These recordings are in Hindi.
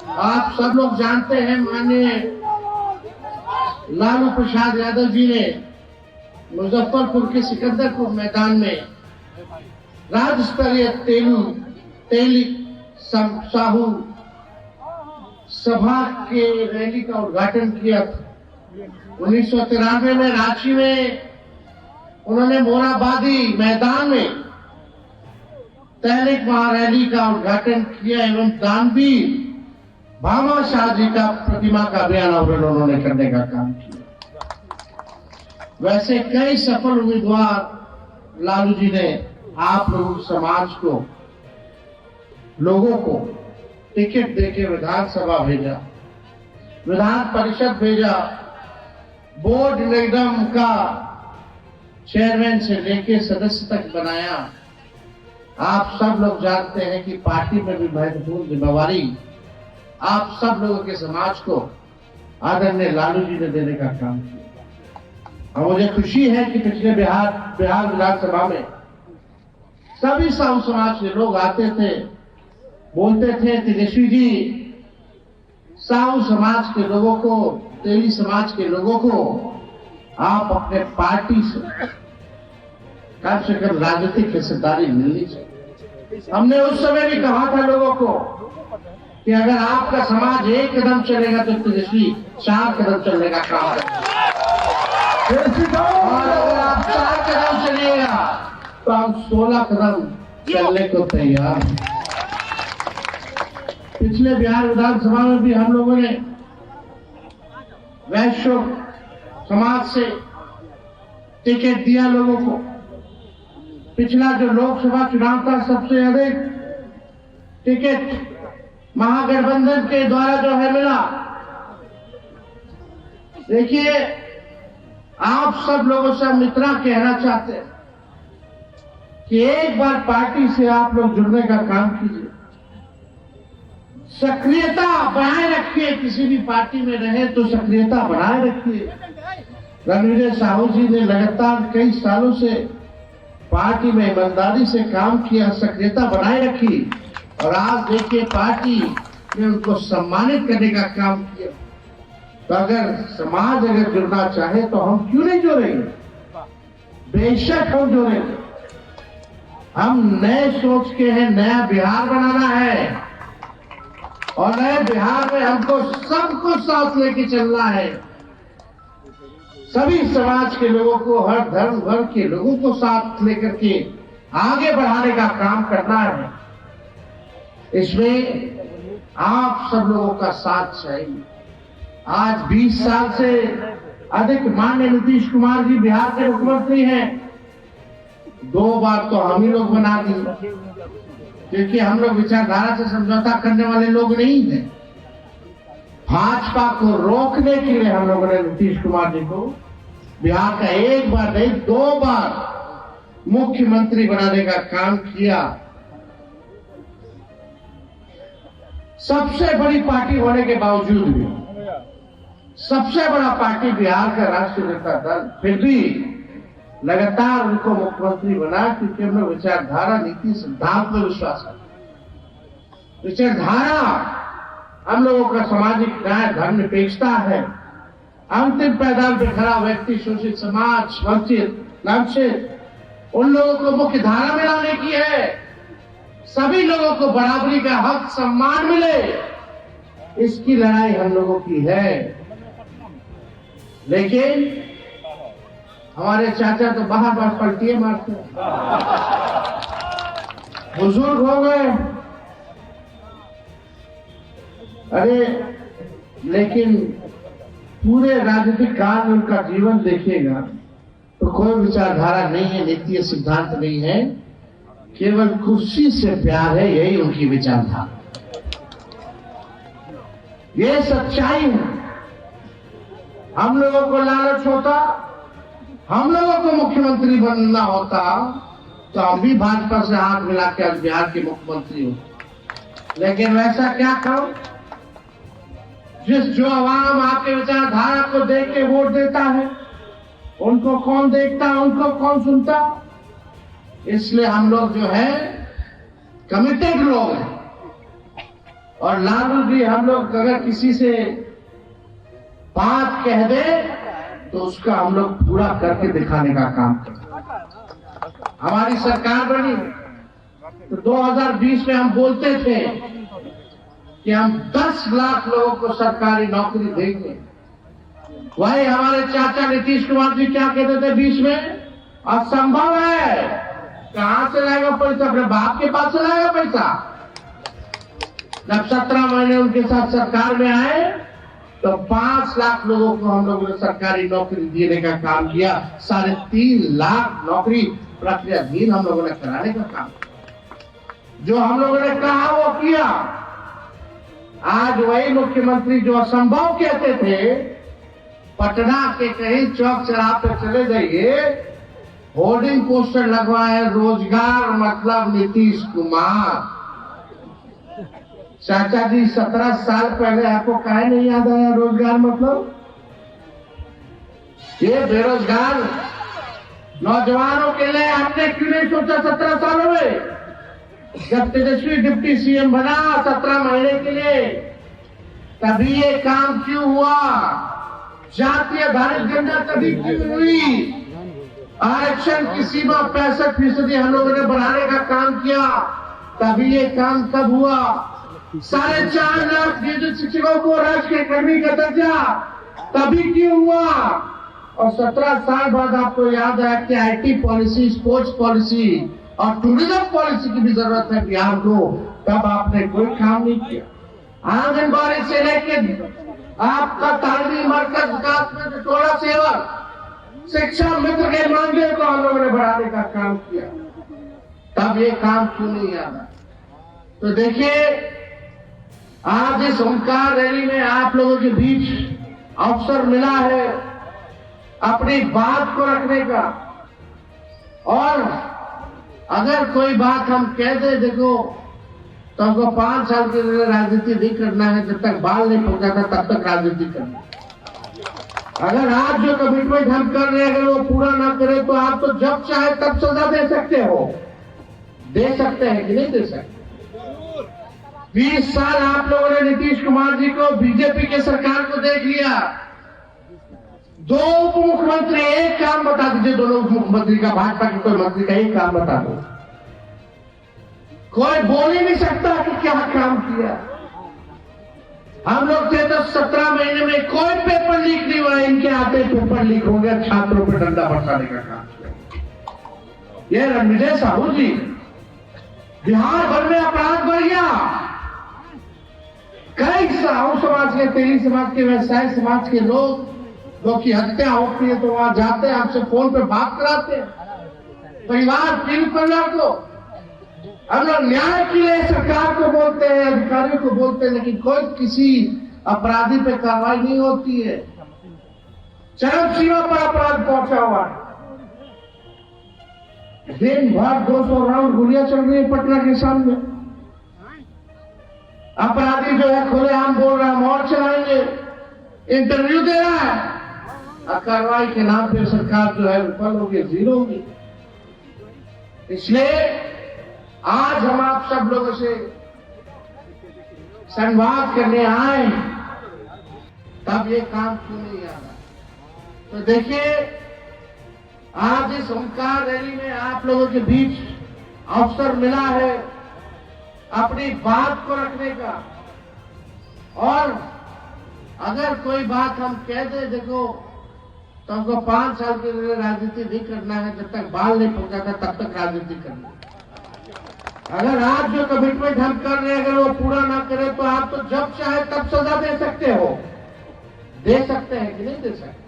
आप सब लोग जानते हैं माननीय लालू प्रसाद यादव जी ने मुजफ्फरपुर के सिकंदरपुर मैदान में राज्य स्तरीय तेली साहू सभा के रैली का उद्घाटन किया था। 1993 में रांची में उन्होंने मोराबादी मैदान में तहरीक महारैली का उद्घाटन किया एवं दानवीर भामा शाह जी का प्रतिमा का भी अनावरण उन्होंने करने का काम किया। वैसे कई सफल उम्मीदवार लालू जी ने आप लोगों समाज को, लोगों को टिकट देके विधानसभा भेजा, विधान परिषद भेजा, बोर्ड निगम का चेयरमैन से लेके सदस्य तक बनाया। आप सब लोग जानते हैं कि पार्टी में भी महत्वपूर्ण जिम्मेवारी आप सब लोगों के समाज को आदरणीय लालू जी ने देने का काम किया। और मुझे खुशी है कि पिछले बिहार विधानसभा में सभी साहू समाज के लोग आते थे, बोलते थे तेजस्वी जी साहू समाज के लोगों को, तेली समाज के लोगों को आप अपने पार्टी से कम से कम राजनीतिक हिस्सेदारी मिलनी चाहिए। हमने उस समय भी कहा था लोगों को कि अगर आपका समाज एक कदम चलेगा तो तेजस्वी 4 कदम चलने का काम करेगा, और अगर आप 4 कदम चलिएगा तो हम 16 कदम चलने को तैयार हैं। पिछले बिहार विधानसभा में भी हम लोगों ने वैश्य समाज से टिकट दिया लोगों को। पिछला जो लोकसभा चुनाव था सबसे अधिक टिकट महागठबंधन के द्वारा जो है मिला। देखिए, आप सब लोगों से हम इतना कहना चाहते हैं कि एक बार पार्टी से आप लोग जुड़ने का काम कीजिए, सक्रियता बनाए रखिए। किसी भी पार्टी में रहे तो सक्रियता बनाए रखिए। रणविजय साहू जी ने लगातार कई सालों से पार्टी में ईमानदारी से काम किया, सक्रियता बनाए रखी, और आज देखिए पार्टी ने उनको सम्मानित करने का काम किया। तो अगर समाज अगर जुड़ना चाहे तो हम क्यों नहीं जुड़ेंगे? बेशक हम जुड़ेंगे। हम नए सोच के हैं, नया बिहार बनाना है, और नए बिहार में हमको सबको साथ लेके चलना है। सभी समाज के लोगों को, हर धर्म वर्ग के लोगों को साथ लेकर के आगे बढ़ाने का काम करना है। इसमें आप सब लोगों का साथ चाहिए। आज 20 साल से अधिक माननीय नीतीश कुमार जी बिहार के मुख्यमंत्री हैं। 2 बार तो हम ही लोग बना दिए, क्योंकि हम लोग विचारधारा से समझौता करने वाले लोग नहीं हैं। भाजपा को रोकने के लिए हम लोगों ने नीतीश कुमार जी को बिहार का 1 बार नहीं 2 बार मुख्यमंत्री बनाने का काम किया। सबसे बड़ी पार्टी होने के बावजूद भी, सबसे बड़ा पार्टी बिहार का राष्ट्रीय जनता दल, फिर भी लगातार उनको मुख्यमंत्री बना, क्योंकि हम लोग विचारधारा, नीति, सिद्धांत में विश्वास करते। विचारधारा हम लोगों का सामाजिक न्याय, धर्मनिरपेक्षता है। अंतिम पैदान पे खड़ा व्यक्ति, शोषित समाज, वंचित, लांछित, उन लोगों को मुख्य धारा में लाने की है। सभी लोगों को बराबरी का हक, सम्मान मिले, इसकी लड़ाई हम लोगों की है। लेकिन हमारे चाचा तो बार पलटिए मारते हैं, बुजुर्ग हो गए। अरे लेकिन पूरे राजनीतिक काल में उनका जीवन देखिएगा तो कोई विचारधारा नहीं है, नीति सिद्धांत नहीं है, केवल कुर्सी से प्यार है, यही उनकी विचारधारा। ये सच्चाई है। हम लोगों को लालच होता, हम लोगों को मुख्यमंत्री बनना होता तो हम भी भाजपा से हाथ मिला के आज बिहार के मुख्यमंत्री होते। लेकिन वैसा क्या करो, जो आवाम आपके विचारधारा को देख के वोट देता है, उनको कौन देखता, उनको कौन सुनता। इसलिए हम लोग जो है कमिटेड लोग हैं, और लालू जी हम लोग अगर किसी से बात कह दे तो उसका हम लोग पूरा करके दिखाने का काम करते। हमारी सरकार बनी तो 2020 में हम बोलते थे कि हम 10 लाख लोगों को सरकारी नौकरी देंगे। वही हमारे चाचा नीतीश कुमार जी क्या कहते थे 20 में, असंभव है, कहां से लाएगा पैसा, अपने बाप के पास से लाएगा पैसा। जब 17 महीने उनके साथ सरकार में आए तो 5 लाख लोगों को हम लोगों ने सरकारी नौकरी देने का काम किया। 3.5 लाख नौकरी प्रक्रियाधीन हम लोगों ने कराने का काम किया। जो हम लोगों ने कहा वो किया। आज वही मुख्यमंत्री जो असंभव कहते थे, पटना के कहीं चौक चौराहे पे चले जाइए, होर्डिंग पोस्टर लगवाए रोजगार मतलब नीतीश कुमार। चाचा जी 17 साल पहले आपको काहे नहीं याद आया रोजगार मतलब? ये बेरोजगार नौजवानों के लिए आपने क्यों नहीं सोचा 17 सालों में? जब तेजस्वी डिप्टी सीएम बना 17 महीने के लिए, तभी ये काम क्यों हुआ? जातीय आधारित जनता तभी क्यों हुई? आरक्षण की सीमा 65% हम लोगों ने बढ़ाने का काम किया, तभी ये काम कब हुआ? 4.5 लाख नियोजित शिक्षकों को राजकीय कर्मी का दर्जा तभी क्यों हुआ? और 17 साल बाद आपको याद है कि आईटी पॉलिसी, स्पोर्ट्स पॉलिसी और टूरिज्म पॉलिसी की भी जरूरत है बिहार को, तब आपने कोई काम नहीं किया। आंगनबाड़ी से लेकर आपका तालीमी मरकज विकास में टोला सेवक, शिक्षा मित्र के मामले को हम लोगों ने बढ़ाने का काम किया, तब ये काम क्यों नहीं आया? तो देखिए, आज इस ओंकार रैली में आप लोगों के बीच अवसर मिला है अपनी बात को रखने का। और अगर कोई बात हम कह दे, देखो तो हमको 5 साल के लिए राजनीति नहीं करना है, जब तक बाल नहीं पहुंचाता तब तक राजनीति करना। अगर आज जो कमिटमेंट हम कर रहे हैं अगर वो पूरा ना करे तो आप तो जब चाहे तब सजा दे सकते हो। दे सकते हैं कि नहीं दे सकते? 20 साल आप लोगों ने नीतीश कुमार जी को, बीजेपी के सरकार को देख लिया। 2 उप मुख्यमंत्री, एक काम बता दीजिए दोनों उप मुख्यमंत्री का, भाजपा के कोई मंत्री का एक काम बता दो। कोई बोल ही नहीं सकता कि क्या काम किया। हम लोग थे तो 17 महीने में कोई पेपर लीक नहीं हुआ, इनके आते पेपर लीक हो गया, छात्रों पर डंडा बरसाने का काम किया। ये रणविजय साहू जी, बिहार भर में अपराध बढ़ गया। कई साहू समाज के, तेली समाज के, व्यवसायी समाज के लोग की हत्या होती है तो वहां जाते हैं, आपसे फोन पे बात कराते हैं, परिवार पीड़ित परिवार को। हम लोग न्याय के लिए सरकार को बोलते हैं, अधिकारियों को बोलते हैं, लेकिन कोई किसी अपराधी पे कार्रवाई नहीं होती है। चरम सीमा पर अपराध पहुंचा हुआ है। दिन भर 200 राउंड गोलियां चल रही है पटना के सामने। अपराधी जो है खुलेआम बोल रहा है और चलाएंगे, इंटरव्यू दे रहा है, कार्रवाई के नाम पे सरकार जो है विफल होगी, जीरो होगी। इसलिए आज हम आप सब लोगों से संवाद करने आए, तब ये काम क्यों नहीं आ रहा? तो देखिए, आज इस ओंकार रैली में आप लोगों के बीच अवसर मिला है अपनी बात को रखने का। और अगर कोई बात हम कह दे, देखो तो हमको 5 साल के लिए राजनीति नहीं करना है, जब तक बाल नहीं पहुंचाता तब तक राजनीति करना। अगर आज जो कमिटमेंट हम कर रहे हैं अगर वो पूरा ना करे तो आप तो जब चाहे तब सजा दे सकते हो। दे सकते हैं कि नहीं दे सकते?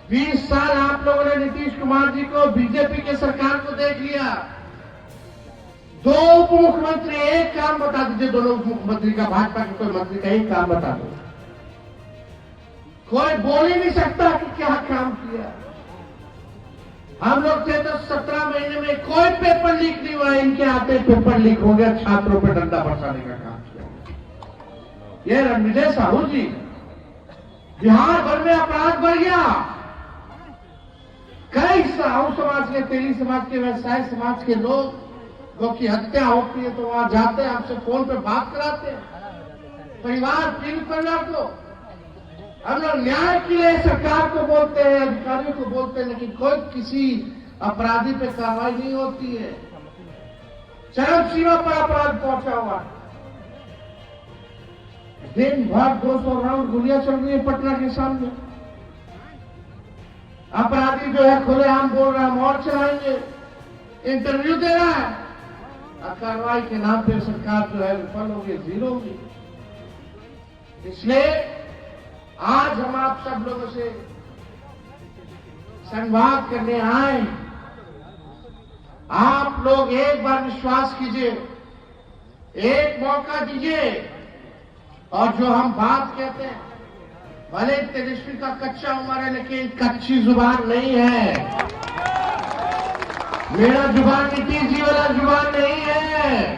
20 साल आप लोगों ने नीतीश कुमार जी को, बीजेपी के सरकार को देख लिया। 2 उप मुख्यमंत्री, एक काम बता दीजिए दोनों उप मुख्यमंत्री का, भाजपा के कोई मंत्री का एक काम बता दो। कोई बोल ही नहीं सकता कि क्या काम किया। हम लोग थे तो 17 महीने में कोई पेपर लीक नहीं हुआ, इनके आते पेपर लीक हो गया, छात्रों पर डंडा बरसाने का काम किया। ये रणविजय साहू जी, बिहार भर में अपराध बढ़ गया। कई साहू समाज के, तेली समाज के, व्यवसायी समाज के लोग लोग की हत्या होती है तो वहां जाते हैं, आपसे फोन पे बात कराते हैं, परिवार पीड़ित परिवार को। हम लोग न्याय के लिए सरकार को बोलते हैं, अधिकारियों को बोलते हैं, लेकिन कोई किसी अपराधी पे कार्रवाई नहीं होती है। चरम सीमा पर अपराध पहुंचा हुआ है। दिन भर 200 राउंड गोलियां चल रही है पटना के सामने। अपराधी जो है खुलेआम बोल रहा है और चलाएंगे, इंटरव्यू दे रहा है, और कार्रवाई के नाम पे सरकार जो है विफल होगी, जीरो होगी। इसलिए आज हम आप सब लोगों से संवाद करने आए। आप लोग एक बार विश्वास कीजिए, एक मौका दीजिए, और जो हम बात कहते हैं, भले तेजस्वी का कच्चा उम्र है लेकिन कच्ची जुबान नहीं है। मेरा जुबान नीतीश जी वाला जुबान नहीं है।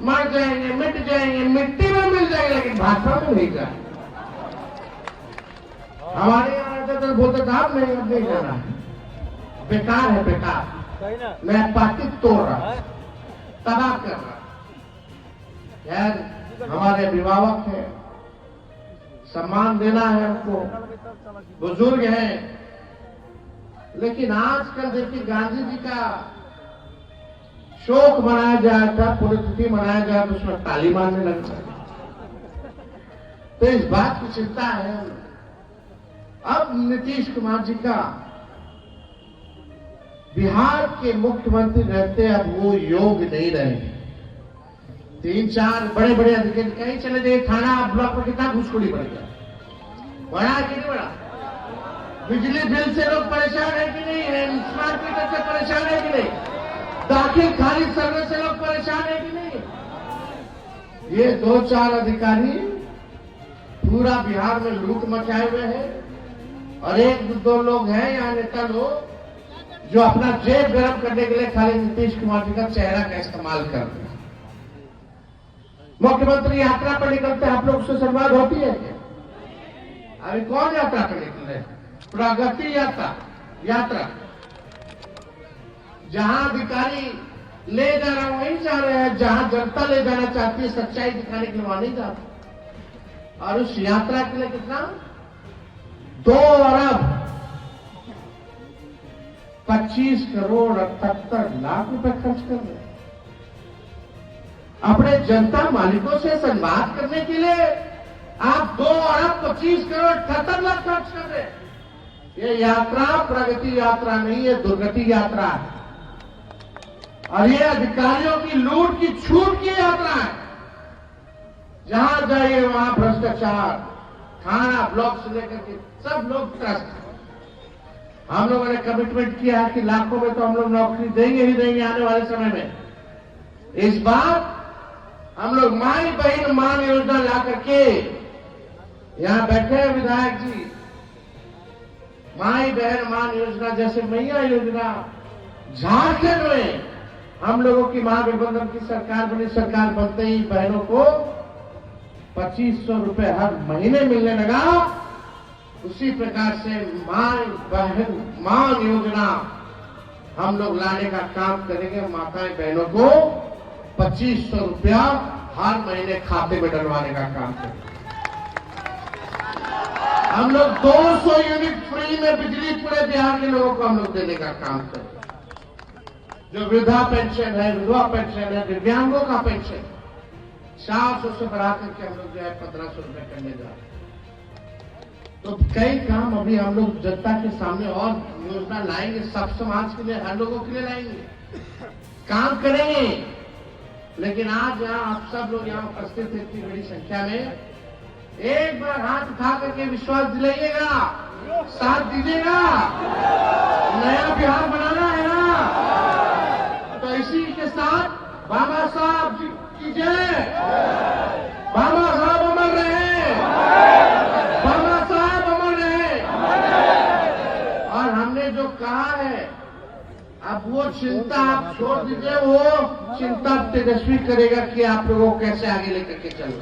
मर जाएंगे, मिट जाएंगे, मिट्टी में मिल जाएंगे, लेकिन भाजपा में नहीं जाए। हमारे यहाँ रहते तो बोलते था अब नहीं जाना है, बेकार है, बेकार, मैं पार्टी तोड़ रहा, तबाह कर रहा। यार हमारे अभिभावक है, सम्मान देना है हमको, बुजुर्ग हैं, लेकिन आजकल देखिए गांधी जी का शोक मनाया जाता, पुण्यतिथि मनाया जाए तो उसमें ताली मारने लगता है। तो इस बात की चिंता है। अब नीतीश कुमार जी का बिहार के मुख्यमंत्री रहते अब वो योग्य नहीं रहे। 3-4 बड़े बड़े अधिकारी कहीं चले गए, थाना ब्लॉक में कितना घुसखोरी बढ़ गया, बढ़ा कि नहीं बढ़ा? बिजली बिल से लोग परेशान है कि नहीं है? स्मार्ट मीटर से परेशान है कि नहीं? दाखिल खारिज सर्वे से लोग परेशान है कि नहीं? ये 2-4 अधिकारी पूरा बिहार में लूट मचाए हुए हैं, और 1-2 लोग हैं यहाँ नेता लोग जो अपना जेब गर्म करने के लिए खाली नीतीश कुमार जी का चेहरा का इस्तेमाल कर रहे हैं। मुख्यमंत्री यात्रा पर निकलते हैं, आप लोग से संवाद होती है क्या? अभी कौन यात्रा पर निकल रहे हैं? प्रगति यात्रा जहां अधिकारी ले जा रहा वहीं जा रहे हैं, जहां जनता ले जाना चाहती है, सच्चाई दिखाने के लिए वहां नहीं जाते। और उस यात्रा के लिए कितना 2 अरब 25 करोड़ 78 लाख रुपए खर्च कर रहे हैं। अपने जनता मालिकों से संवाद करने के लिए आप 2 अरब 25 करोड़ 78 लाख खर्च कर रहे हैं। ये यात्रा प्रगति यात्रा नहीं है, दुर्गति यात्रा है, और ये अधिकारियों की लूट की छूट की यात्रा है। जहां जाइए वहां भ्रष्टाचार, थाना ब्लॉक से लेकर के सब लोग त्रस्त। हम लोगों ने कमिटमेंट किया है कि लाखों में तो हम लोग नौकरी देंगे ही देंगे आने वाले समय में। इस बार हम लोग माई बहन मान योजना ला करके, यहां बैठे हैं विधायक जी, माई बहन मान योजना जैसे मैया योजना, झारखंड में हम लोगों की महागठबंधन की सरकार बनी, सरकार बनते ही बहनों को 2500 रुपए हर महीने मिलने लगा। उसी प्रकार से माई बहन मान योजना हम लोग लाने का काम करेंगे। माताएं बहनों को 2500 रुपया हर महीने खाते में डलवाने का काम करेंगे। हम लोग 200 यूनिट फ्री में बिजली पूरे बिहार के लोगों को हम लोग देने का काम करेंगे। जो वृद्धा पेंशन है, विधवा पेंशन है, दिव्यांगों का पेंशन 400 से बढ़ा करके हम लोग जो है 1500 रुपए करने जा रहे हैं। तो कई काम अभी हम लोग जनता के सामने और योजना लाएंगे, सब समाज के लिए, हर लोगों के लिए लाएंगे, काम करेंगे। लेकिन आज यहाँ आप सब लोग यहाँ उपस्थित हैं इतनी बड़ी संख्या में, एक बार हाथ उठा करके विश्वास दिलाइएगा, साथ दीजिएगा। नया बिहार बनाना है ना, तो इसी के साथ बाबा साहब जी की जय। बाबा साहब अमर रहे, बाबा साहब अमर रहे। और हमने जो कहा है, अब वो चिंता आप छोड़ दीजिए, वो चिंता तेजस्वी करेगा कि आप लोगों को कैसे आगे लेकर के चलना।